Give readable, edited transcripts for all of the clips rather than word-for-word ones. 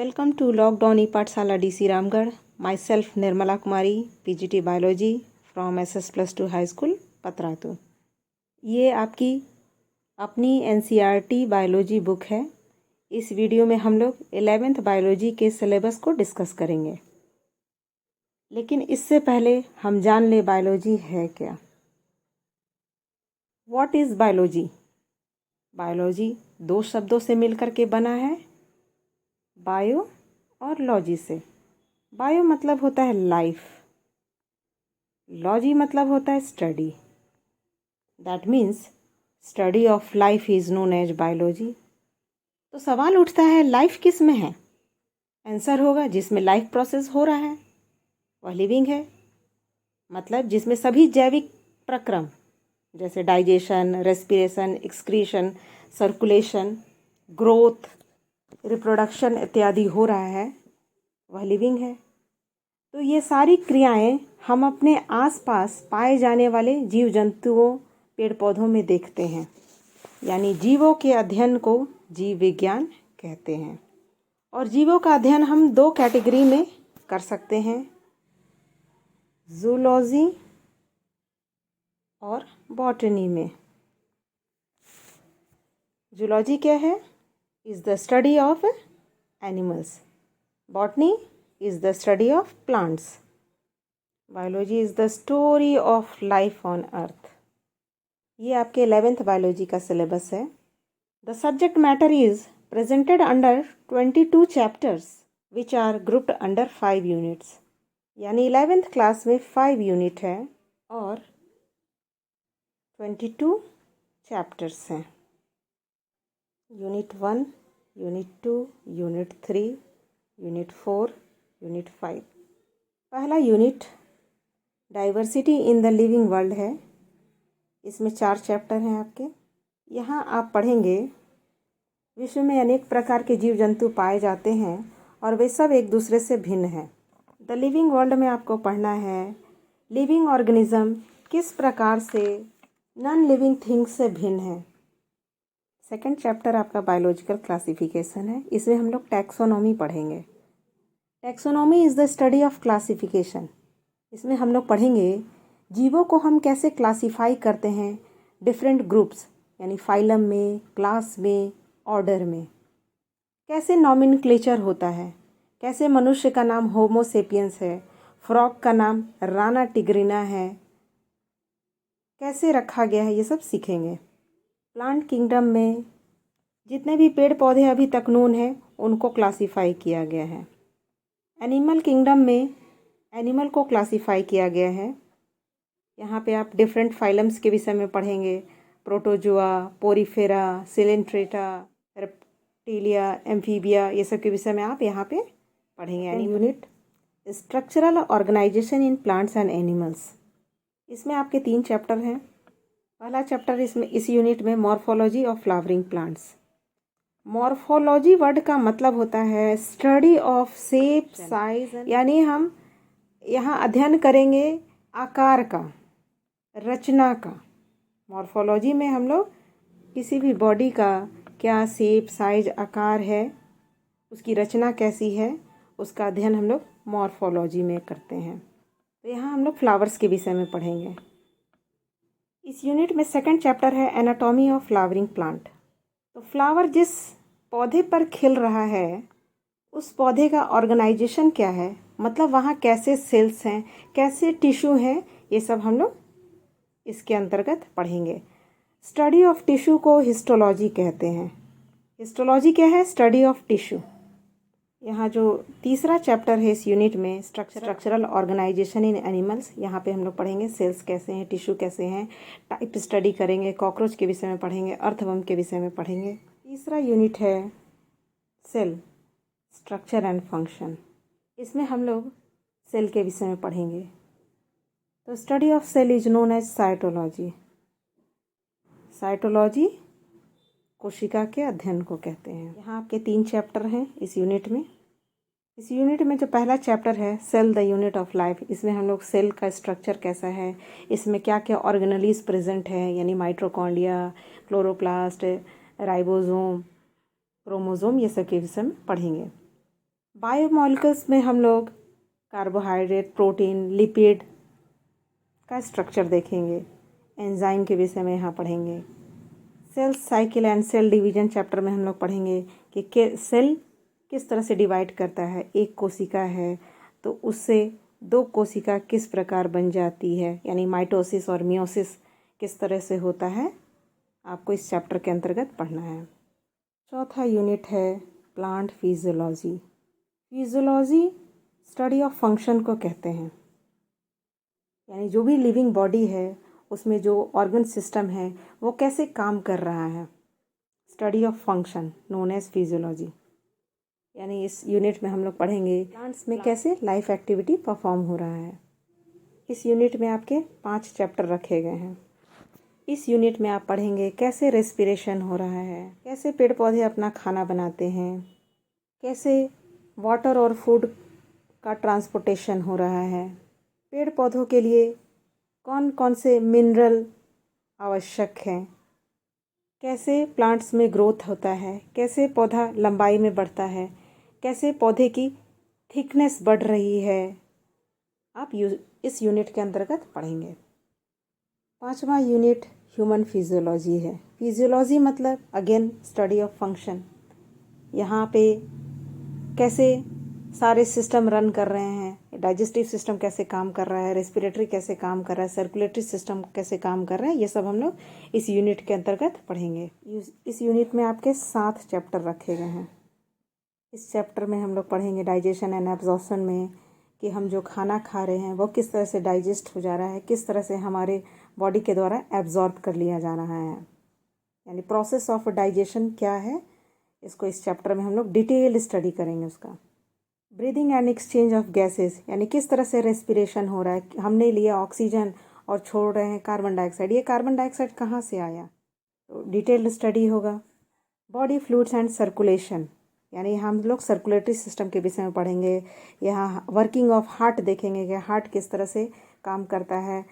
Welcome to Lockdown पाठशाला DC Ramgarh. Myself Nirmala Kumari, PGT Biology from SS Plus 2 High School, Patratu. ये आपकी अपनी NCERT biology book है. इस वीडियो में हम लोग 11th बायोलॉजी के सिलेबस को डिस्कस करेंगे. लेकिन इससे पहले हम जान ले बायोलॉजी है क्या. What is biology? बायोलॉजी दो शब्दों से मिलकर के बना है, बायो और लॉजी से. बायो मतलब होता है लाइफ, लॉजी मतलब होता है study. That means study of life is known as biology. तो सवाल उठता है, लाइफ किस में है? आंसर होगा जिसमें लाइफ प्रोसेस हो रहा है वह लिविंग है. मतलब जिसमें सभी जैविक प्रक्रम जैसे digestion, respiration, excretion, circulation, growth, reproduction इत्यादि हो रहा है वह लिविंग है. तो ये सारी क्रियाएं हम अपने आसपास पाए जाने वाले जीव जंतुओं, पेड़ पौधों में देखते हैं. यानी जीवों के अध्ययन को जीव विज्ञान कहते हैं. और जीवों का अध्ययन हम दो कैटेगरी में कर सकते हैं, जूलॉजी और बॉटनी में. जूलॉजी क्या है? Is the study of animals. Botany is the study of plants. Biology is the story of life on earth. ये आपके 11th बायोलॉजी का सिलेबस है. The subject matter is presented under 22 chapters which are grouped under 5 units. यानी 11th class में 5 unit है और 22 chapters हैं. Unit 1, unit 2, unit 3, unit 4, unit 5. पहला unit diversity in the living world है. इसमें 4 चैप्टर हैं आपके. यहाँ आप पढ़ेंगे विश्व में अनेक प्रकार के जीव जंतु पाए जाते हैं और वे सब एक दूसरे से भिन्न हैं. द लिविंग वर्ल्ड में आपको पढ़ना है लिविंग ऑर्गेनिज्म किस प्रकार से नॉन लिविंग थिंग्स से भिन्न है. सेकंड चैप्टर आपका बायोलॉजिकल क्लासिफिकेशन है. इसमें हम लोग टैक्सोनॉमी पढ़ेंगे. Taxonomy is the study of classification. इसमें हम लोग पढ़ेंगे जीवों को हम कैसे क्लासीफाई करते हैं डिफरेंट ग्रुप्स, यानी फाइलम में, क्लास में, ऑर्डर में. कैसे नॉमेनक्लेचर होता है, कैसे मनुष्य का नाम होमो सेपियंस है, फ्रॉग का नाम राना टिग्रिना है, कैसे रखा गया है, ये सब सीखेंगे. प्लांट किंगडम में जितने भी पेड़ पौधे अभी तक नोन हैं उनको क्लासीफाई किया गया है. एनिमल किंगडम में एनिमल को क्लासीफाई किया गया है. यहाँ पे आप डिफरेंट फाइलम्स के विषय में पढ़ेंगे, protozoa, porifera, coelenterata, reptilia, amphibia, ये सब के विषय में आप यहाँ पे पढ़ेंगे. Unit structural organisation in plants and animals. इसमें आपके 3 चैप्टर हैं. पहला चैप्टर इस यूनिट में morphology of flowering plants. Morphology word का मतलब होता है स्टडी ऑफ शेप, साइज. यानी हम यहाँ अध्ययन करेंगे आकार का, रचना का. मॉर्फोलॉजी में हम लोग किसी भी बॉडी का क्या शेप, साइज, आकार है, उसकी रचना कैसी है, उसका अध्ययन हम लोग मॉर्फोलॉजी में करते हैं. तो यहाँ हम लोग फ्लावर्स के विषय में पढ़ेंगे. इस यूनिट में सेकंड चैप्टर है एनाटॉमी ऑफ फ्लावरिंग प्लांट. तो फ्लावर जिस पौधे पर खिल रहा है उस पौधे का ऑर्गेनाइजेशन क्या है, मतलब वहाँ कैसे सेल्स हैं, कैसे टिश्यू हैं, ये सब हम लोग इसके अंतर्गत पढ़ेंगे. स्टडी ऑफ टिश्यू को हिस्टोलॉजी कहते हैं. हिस्टोलॉजी क्या है? Study of tissue. यहाँ जो तीसरा चैप्टर है इस यूनिट में स्ट्रक्चरल ऑर्गेनाइजेशन इन एनिमल्स. यहाँ पे हम लोग पढ़ेंगे सेल्स कैसे हैं, टिश्यू कैसे हैं, टाइप स्टडी करेंगे, कॉकरोच के विषय में पढ़ेंगे, अर्थवर्म के विषय में पढ़ेंगे. तीसरा यूनिट है सेल स्ट्रक्चर एंड फंक्शन. इसमें हम लोग सेल के विषय में पढ़ेंगे. तो study of cell is known as cytology. Cytology कोशिका के अध्ययन को कहते हैं. यहाँ आपके 3 चैप्टर हैं इस यूनिट में. इस यूनिट में जो पहला चैप्टर है cell the unit of life. इसमें हम लोग सेल का स्ट्रक्चर कैसा है, इसमें क्या क्या ऑर्गेनलीज प्रेजेंट है, यानी माइट्रोकॉन्ड्रिया, क्लोरोप्लास्ट, राइबोसोम, क्रोमोसोम, ये सब के विषय में पढ़ेंगे. बायोमॉलिक्यूल्स में हम लोग कार्बोहाइड्रेट, प्रोटीन, लिपिड का स्ट्रक्चर देखेंगे। एंजाइम के विषय में यहाँ पढ़ेंगे। Cell cycle and cell division chapter में हम लोग पढ़ेंगे कि सेल किस तरह से डिवाइड करता है। एक कोशिका है तो उससे दो कोशिका किस प्रकार बन जाती है, यानी माइटोसिस और मियोसिस किस तरह से होता है, आपको इस चैप्टर के अंतर्गत पढ़ना है। चौथा यूनिट है plant physiology. Physiology study of function को कहते हैं, यानी जो भी लिविंग बॉडी है उसमें जो ऑर्गन सिस्टम है वो कैसे काम कर रहा है। Study of function known as physiology. यानी इस यूनिट में हम लोग पढ़ेंगे प्लांट्स में कैसे लाइफ एक्टिविटी परफॉर्म हो रहा है। इस यूनिट में आपके 5 चैप्टर रखे गए हैं। इस यूनिट में आप पढ़ेंगे कैसे रेस्पिरेशन हो रहा है, कैसे पेड़ पौधे अपना खाना बनाते हैं, कैसे वाटर और फूड का ट्रांसपोर्टेशन हो रहा है, पेड़ पौधों के लिए कौन कौन से मिनरल आवश्यक हैं, कैसे प्लांट्स में ग्रोथ होता है, कैसे पौधा लंबाई में बढ़ता है, कैसे पौधे की थिकनेस बढ़ रही है, आप इस यूनिट के अंतर्गत पढ़ेंगे। 5वां यूनिट ह्यूमन फिजियोलॉजी है। फिजियोलॉजी मतलब अगेन स्टडी ऑफ फंक्शन। यहाँ पे कैसे सारे सिस्टम रन कर रहे हैं, डाइजेस्टिव सिस्टम कैसे काम कर रहा है, रेस्पिरेटरी कैसे काम कर रहा है, सर्कुलेटरी सिस्टम कैसे काम कर रहा है, ये सब हम लोग इस यूनिट के अंतर्गत पढ़ेंगे। इस यूनिट में आपके 7 चैप्टर रखे गए हैं। इस चैप्टर में हम लोग पढ़ेंगे डाइजेशन एंड एब्जॉर्प्शन में कि हम जो खाना खा रहे हैं वो किस तरह से डाइजेस्ट हो जा रहा है, किस तरह से हमारे बॉडी के द्वारा एब्जॉर्ब कर लिया जा रहा है, यानी प्रोसेस ऑफ डाइजेशन क्या है, इसको इस चैप्टर में हम लोग डिटेल्ड स्टडी करेंगे उसका। Breathing and exchange of gases, यानी किस तरह से रेस्पिरेशन हो रहा है, हमने लिया ऑक्सीजन और छोड़ रहे हैं कार्बन डाइऑक्साइड, ये कार्बन डाइऑक्साइड कहाँ से आया, तो डिटेल्ड स्टडी होगा। बॉडी फ्लूइड्स एंड सर्कुलेशन, यानी हम लोग सर्कुलेटरी सिस्टम के विषय में पढ़ेंगे। यहाँ वर्किंग ऑफ हार्ट देखेंगे कि हार्ट किस तरह से काम करता है,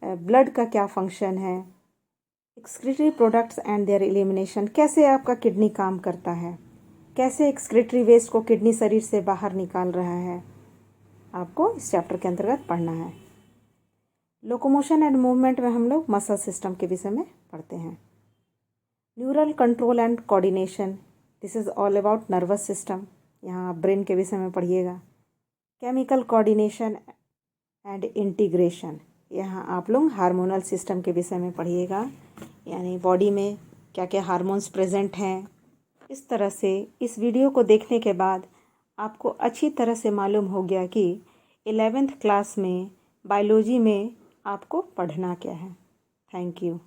ब्लड का क्या फंक्शन है, excretory products and there elimination, कैसे आपका किडनी काम करता है, कैसे एक्सक्रीटरी वेस्ट को किडनी शरीर से बाहर निकाल रहा है, आपको इस चैप्टर के अंतर्गत पढ़ना है। लोकोमोशन एंड मूवमेंट में हम लोग मसल सिस्टम के विषय में पढ़ते हैं। Neural control and coordination, this is all about nervous system, यहाँ आप ब्रेन के विषय में पढ़िएगा। केमिकल कोऑर्डिनेशन एंड इंटीग्रेशन, यहाँ आप लोग हार्मोनल सिस्टम के विषय में पढ़िएगा, यानी बॉडी में क्या क्या हार्मोन्स प्रेजेंट हैं। इस तरह से इस वीडियो को देखने के बाद आपको अच्छी तरह से मालूम हो गया कि 11th क्लास में बायोलॉजी में आपको पढ़ना क्या है। Thank you.